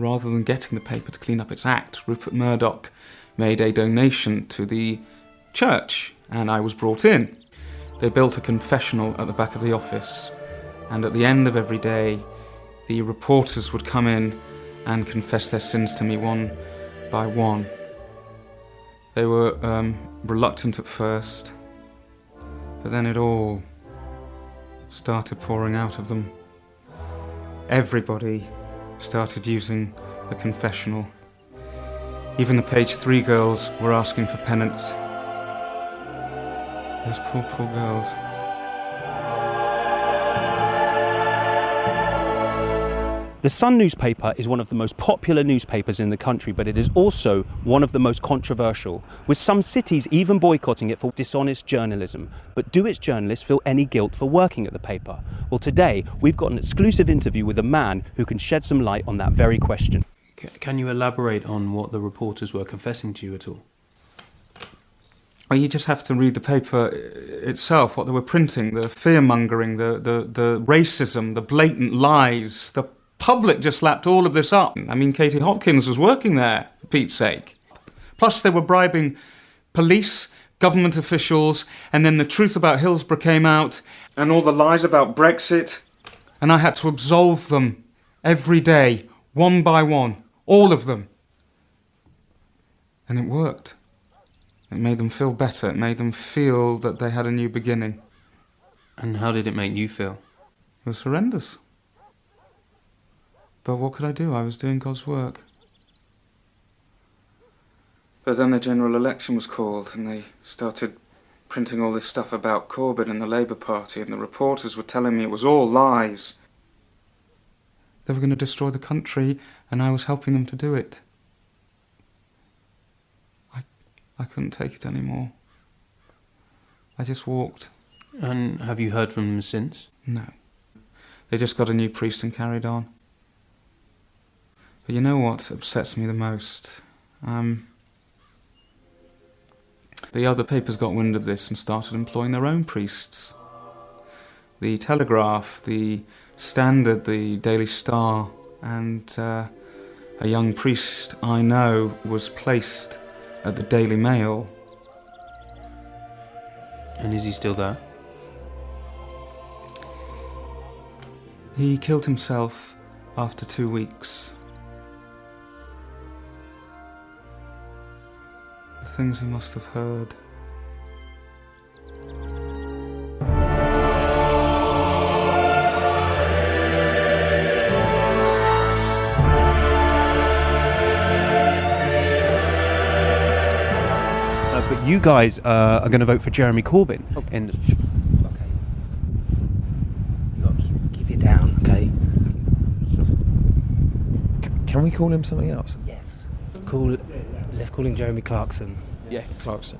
rather than getting the paper to clean up its act, Rupert Murdoch made a donation to the church, and I was brought in. They built a confessional at the back of the office, and at the end of every day, the reporters would come in and confess their sins to me one by one. They were reluctant at first, but then it all started pouring out of them. Everybody started using the confessional. Even the page 3 girls were asking for penance. Those poor girls. The Sun newspaper is one of the most popular newspapers in the country, but it is also one of the most controversial, with some cities even boycotting it for dishonest journalism. But do its journalists feel any guilt for working at the paper? Well, today we've got an exclusive interview with a man who can shed some light on that very question. Can you elaborate on what the reporters were confessing to you at all? Well, you just have to read the paper itself, what they were printing, the fear-mongering, the racism, the blatant lies. The public just lapped all of this up. I mean, Katie Hopkins was working there, for Pete's sake. Plus, they were bribing police, government officials, and then the truth about Hillsborough came out, and all the lies about Brexit. And I had to absolve them every day, one by one, all of them. And it worked. It made them feel better. It made them feel that they had a new beginning. And how did it make you feel? It was horrendous. But what could I do? I was doing God's work. But then the general election was called, and they started printing all this stuff about Corbyn and the Labour Party, and the reporters were telling me it was all lies. They were going to destroy the country, and I was helping them to do it. I couldn't take it anymore. I just walked. And have you heard from them since? No. They just got a new priest and carried on. But you know what upsets me the most? The other papers got wind of this and started employing their own priests. The Telegraph, the Standard, the Daily Star, and a young priest I know was placed at the Daily Mail. And is he still there? He killed himself after 2 weeks. The things he must have heard. But you guys are going to vote for Jeremy Corbyn. Okay. You got to keep it down, okay? Can we call him something else? Yes. Let's call him Jeremy Clarkson. Yeah, Clarkson.